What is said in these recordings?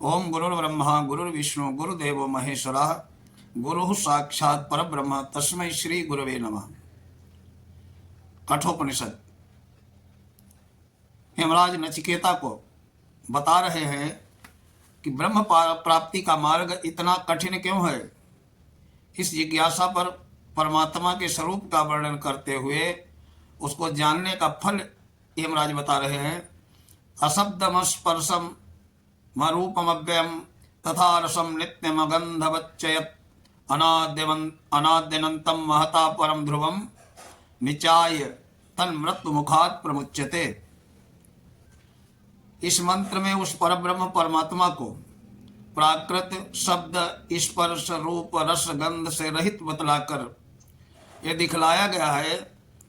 ओम गुरुर्ब्रह्मा गुरुर्विष्णु गुरुदेवो महेश्वरः गुरुः साक्षात् परब्रह्म तस्मै श्री गुरवे नमः। कठोपनिषद हेमराज नचिकेता को बता रहे हैं कि ब्रह्म प्राप्ति का मार्ग इतना कठिन क्यों है। इस जिज्ञासा पर परमात्मा के स्वरूप का वर्णन करते हुए उसको जानने का फल हेमराज बता रहे हैं। अशब्दम स्पर्शम मरूपमव्ययम तथा रसम नित्यमगंधवच्चयत् अनाद्यनंतम महता परम ध्रुवम निचाय तन्मृत्यु मुखात् प्रमुच्यते। इस मंत्र में उस परब्रह्म परमात्मा को प्राकृत शब्द स्पर्श रूप रस गंध से रहित बतलाकर यह दिखलाया गया है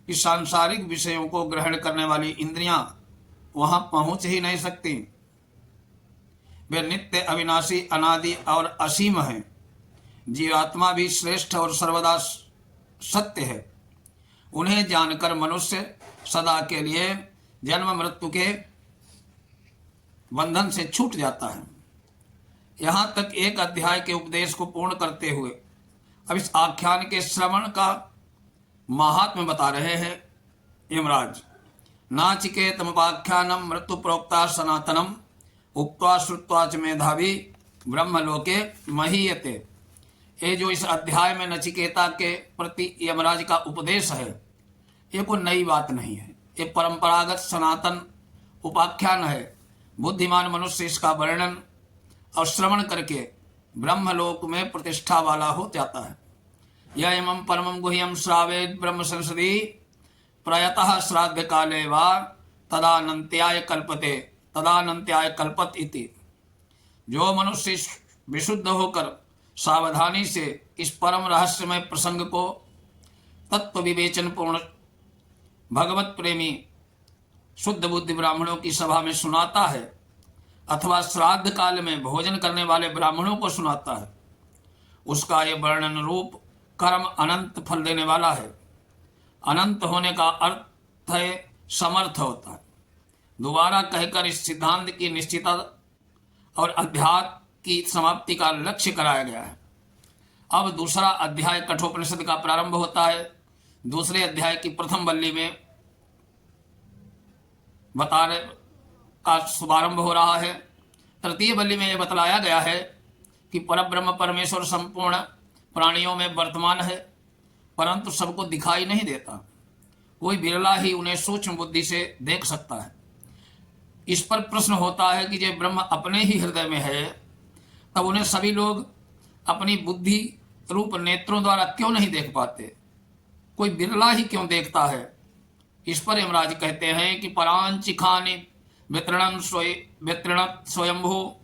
कि सांसारिक विषयों को ग्रहण करने वाली इंद्रियां वहां पहुंच ही नहीं सकती। वे नित्य अविनाशी अनादि और असीम हैं। जीवात्मा भी श्रेष्ठ और सर्वदा सत्य है। उन्हें जानकर मनुष्य सदा के लिए जन्म मृत्यु के बंधन से छूट जाता है। यहाँ तक एक अध्याय के उपदेश को पूर्ण करते हुए अब इस आख्यान के श्रवण का महात्म्य बता रहे हैं यमराज। नाचिकेतमुपाख्यानम मृत्यु प्रोक्ता सनातनम उक्त्वा श्रुत्वा च मेधावी ब्रह्मलोके महीयते। ये जो इस अध्याय में नचिकेता के प्रति यमराज का उपदेश है, ये कोई नई बात नहीं है। ये परंपरागत सनातन उपाख्यान है। बुद्धिमान मनुष्य इसका वर्णन और श्रवण करके ब्रह्मलोक में प्रतिष्ठा वाला हो जाता है। यह इमं परमं गुह्यं श्रावेद ब्रह्म संसदि प्रयतः श्राद्ध काले वा तदानन्त्याय कल्पते तदानन्त्याय कल्पत इति। जो मनुष्य विशुद्ध होकर सावधानी से इस परम रहस्यमय प्रसंग को तत्व विवेचन पूर्ण भगवत प्रेमी शुद्ध बुद्धि ब्राह्मणों की सभा में सुनाता है अथवा श्राद्ध काल में भोजन करने वाले ब्राह्मणों को सुनाता है, उसका यह वर्णन रूप कर्म अनंत फल देने वाला है। अनंत होने का अर्थ है समर्थ होता है। दोबारा कहकर इस सिद्धांत की निश्चितता और अध्यात्म की समाप्ति का लक्ष्य कराया गया है। अब दूसरा अध्याय कठोपनिषद का प्रारंभ होता है। दूसरे अध्याय की प्रथम वल्ली में बताने का शुभारंभ हो रहा है। तृतीय वल्ली में यह बतलाया गया है कि परब्रह्म परमेश्वर संपूर्ण प्राणियों में वर्तमान है, परंतु सबको दिखाई नहीं देता। कोई बिरला ही उन्हें सूक्ष्म बुद्धि से देख सकता है। इस पर प्रश्न होता है कि जब ब्रह्म अपने ही हृदय में है, तब उन्हें सभी लोग अपनी बुद्धि रूप नेत्रों द्वारा क्यों नहीं देख पाते? कोई बिरला ही क्यों देखता है? इस पर यमराज कहते हैं कि परांचिखानि वितरणं स्वयंभू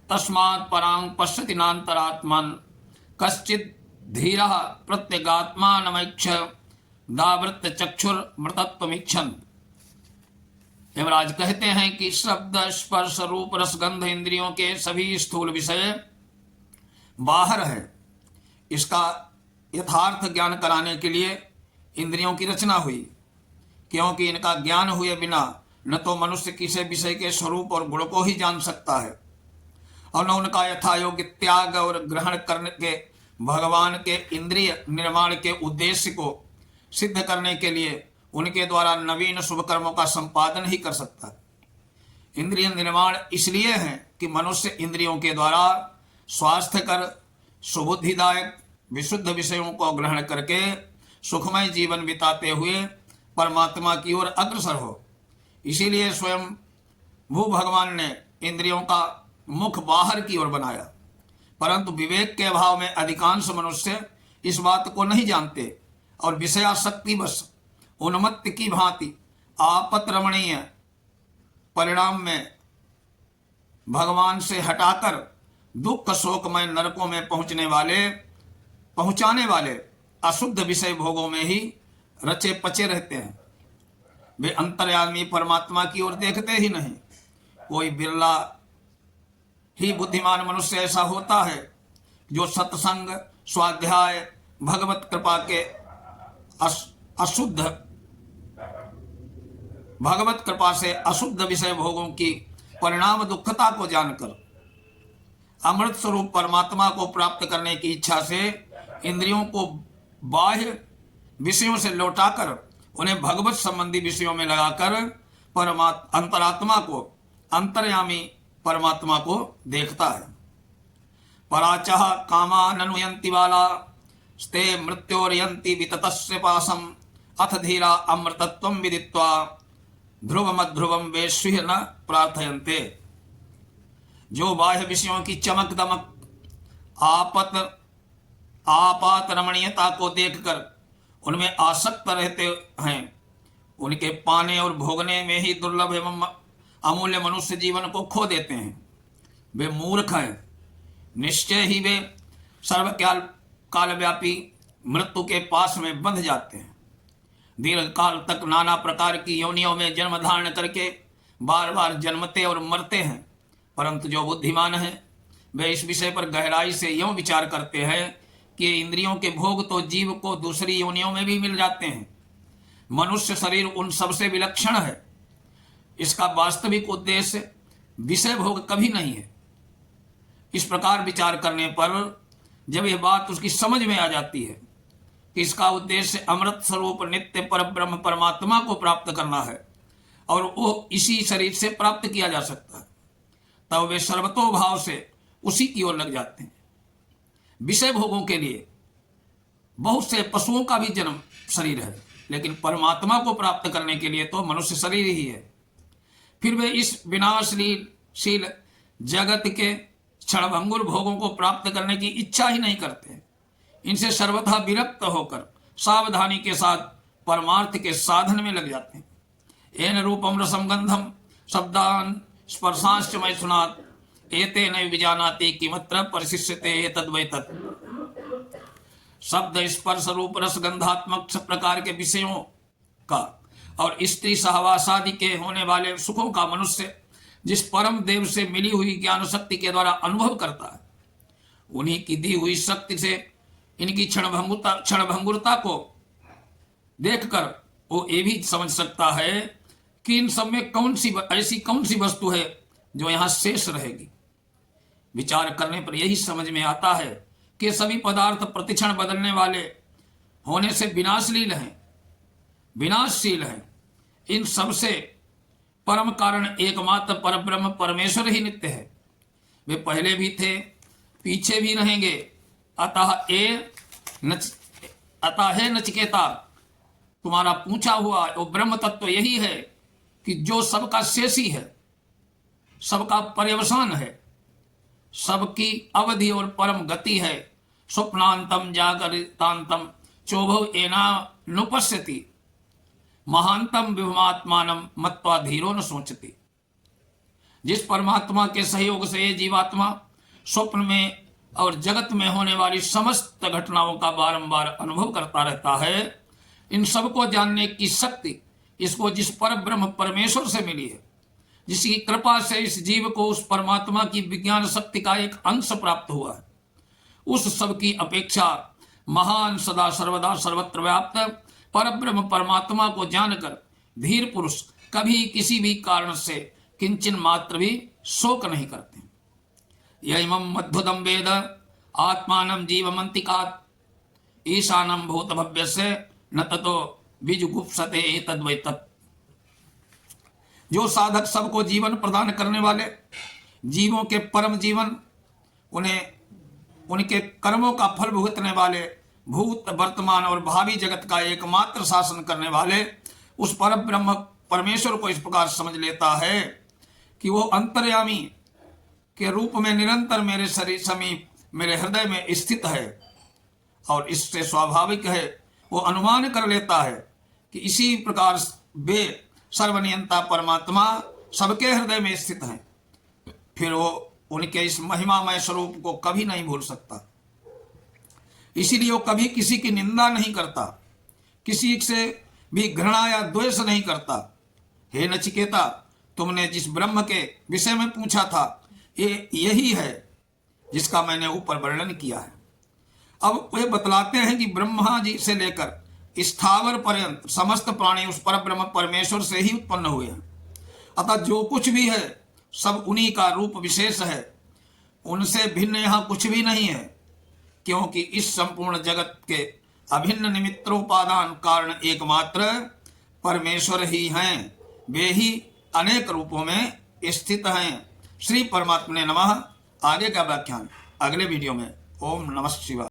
तस्मात् परां पश्यति नान्तरात्मन् कश्चित् धीरः प्रत्यगात्मानमैक्ष दावृत्त चक्षुर्मृतत्वमीक्षन्। यमराज कहते हैं कि शब्द स्पर्श रूप रसगंध इंद्रियों के सभी स्थूल विषय बाहर है। इसका यथार्थ ज्ञान कराने के लिए इंद्रियों की रचना हुई, क्योंकि इनका ज्ञान हुए बिना न तो मनुष्य किसी विषय के स्वरूप और गुण को ही जान सकता है और न उनका यथायोग्य त्याग और ग्रहण करने के भगवान के इंद्रिय निर्माण के उद्देश्य को सिद्ध करने के लिए उनके द्वारा नवीन शुभ कर्मों का संपादन ही कर सकता है। इंद्रिय निर्माण इसलिए है कि मनुष्य इंद्रियों के द्वारा स्वास्थ्यकर सुबुद्धिदायक विशुद्ध विषयों को ग्रहण करके सुखमय जीवन बिताते हुए परमात्मा की ओर अग्रसर हो। इसीलिए स्वयं भू भगवान ने इंद्रियों का मुख बाहर की ओर बनाया, परंतु विवेक के अभाव में अधिकांश मनुष्य इस बात को नहीं जानते और विषयासक्ति बस उन्मत्त की भांति आपत्रमणीय परिणाम में भगवान से हटाकर दुख शोकमय नरकों में पहुंचाने वाले अशुद्ध विषय भोगों में ही रचे पचे रहते हैं। वे अंतर्यामी परमात्मा की ओर देखते ही नहीं। कोई बिरला ही बुद्धिमान मनुष्य ऐसा होता है जो सत्संग स्वाध्याय भगवत कृपा के भगवत कृपा से अशुद्ध विषय भोगों की परिणाम दुखता को जानकर अमृत स्वरूप परमात्मा को प्राप्त करने की इच्छा से इंद्रियों को बाह्य विषयों से लौटाकर उन्हें भगवत संबंधी विषयों में लगाकर अंतरात्मा को, अंतर्यामी परमात्मा को देखता है। पराचह कामा ननुयंति बाला स्ते मृत्योर्यंति विततस्य पासम अथ धीरा अमृतत्वं विदित्वा ध्रुवमध्रुवम वेश्य न प्रार्थयन्ते। जो बाह्य विषयों की चमक दमक आपात रमणीयता को देखकर उनमें आसक्त रहते हैं, उनके पाने और भोगने में ही दुर्लभ एवं अमूल्य मनुष्य जीवन को खो देते हैं। वे मूर्ख हैं। निश्चय ही वे सर्वकाल कालव्यापी मृत्यु के पास में बंध जाते हैं। दीर्घ काल तक नाना प्रकार की योनियों में जन्म धारण करके बार बार जन्मते और मरते हैं। परंतु जो बुद्धिमान हैं वे इस विषय पर गहराई से यूं विचार करते हैं कि इंद्रियों के भोग तो जीव को दूसरी योनियों में भी मिल जाते हैं। मनुष्य शरीर उन सबसे विलक्षण है। इसका वास्तविक उद्देश्य विषय भोग कभी नहीं है। इस प्रकार विचार करने पर जब यह बात उसकी समझ में आ जाती है कि इसका उद्देश्य अमृत स्वरूप नित्य पर ब्रह्म परमात्मा को प्राप्त करना है और वो इसी शरीर से प्राप्त किया जा सकता है, तब वे सर्वतोभाव से उसी की ओर लग जाते हैं। विषय भोगों के लिए बहुत से पशुओं का भी जन्म शरीर है, लेकिन परमात्मा को प्राप्त करने के लिए तो मनुष्य शरीर ही है। फिर वे इस विनाशशील जगत के क्षणभंगुर भोगों को प्राप्त करने की इच्छा ही नहीं करते। इनसे सर्वथा विरक्त होकर सावधानी के साथ परमार्थ के साधन में लग जाते हैं। एन रूपम रसम गंधम शब्दान स्पर्शांश्च मैथुनात् एते न विजानाति किमत्र परिशिष्यते एतद्वै तत्। शब्द स्पर्श रूप रस गंधात्मक सब प्रकार के विषयों का और स्त्री सहवास आदि के होने वाले सुखों का मनुष्य जिस परम देव से मिली हुई ज्ञान शक्ति के द्वारा अनुभव करता है, उन्हीं की दी हुई शक्ति से इनकी क्षणभंगुरता को देखकर वो ये भी समझ सकता है कि इन सब में ऐसी कौन सी वस्तु है जो यहाँ शेष रहेगी। विचार करने पर यही समझ में आता है कि सभी पदार्थ प्रतिक्षण बदलने वाले होने से विनाशशील हैं। इन सबसे परम कारण एकमात्र परब्रह्म परमेश्वर ही नित्य है। वे पहले भी थे, पीछे भी रहेंगे। अतः हे नचिकेता, तुम्हारा पूछा हुआ वो ब्रह्म तत्व यही है कि जो सबका शेषी है, सबका पर्यवसान है, सबकी अवधि और परम गति है। स्वप्नांतम जागरितांतम चोभव एना नुपश्यति महांतम विभुमात्मानम मत्वा धीरो न सोचती। जिस परमात्मा के सहयोग से ये जीवात्मा स्वप्न में और जगत में होने वाली समस्त घटनाओं का बारंबार अनुभव करता रहता है, इन सबको जानने की शक्ति इसको जिस पर ब्रह्म परमेश्वर से मिली है, जिसकी कृपा से इस जीव को उस परमात्मा की विज्ञान शक्ति का एक अंश प्राप्त हुआ है, उस सब की अपेक्षा महान सदा सर्वदा सर्वत्र व्याप्त परब्रह्म परमात्मा को जानकर धीर पुरुष कभी किसी भी कारण से किंचन मात्र भी शोक नहीं करते। यमं मध्युदम वेद आत्मानं जीवमंतिकात् ईशानं भूत भव्यस्य न ततो बीजगुप्सते एतद्वै तत्। जो साधक सबको जीवन प्रदान करने वाले, जीवों के परम जीवन, उन्हें उनके कर्मों का फल भुगतने वाले, भूत वर्तमान और भावी जगत का एकमात्र शासन करने वाले उस परम ब्रह्म परमेश्वर को इस प्रकार समझ लेता है कि वो अंतर्यामी के रूप में निरंतर मेरे शरीर समीप मेरे हृदय में स्थित है, और इससे स्वाभाविक है वो अनुमान कर लेता है कि इसी प्रकार वे सर्वनियंता परमात्मा सबके हृदय में स्थित हैं। फिर वो उनके इस महिमामय स्वरूप को कभी नहीं भूल सकता। इसीलिए वो कभी किसी की निंदा नहीं करता, किसी से भी घृणा या द्वेष नहीं करता। हे नचिकेता, तुमने जिस ब्रह्म के विषय में पूछा था, ये यही है जिसका मैंने ऊपर वर्णन किया है। अब वे बतलाते हैं कि ब्रह्मा जी से लेकर स्थावर पर्यंत समस्त प्राणी उस पर ब्रह्म परमेश्वर से ही उत्पन्न हुए हैं। अतः जो कुछ भी है सब उन्हीं का रूप विशेष है, उनसे भिन्न यहाँ कुछ भी नहीं है, क्योंकि इस संपूर्ण जगत के अभिन्न निमित्रोपादान कारण एकमात्र परमेश्वर ही हैं, वे ही अनेक रूपों में स्थित हैं। श्री परमात्मा ने नमः। आगे का व्याख्यान अगले वीडियो में। ओम नमः शिवाय।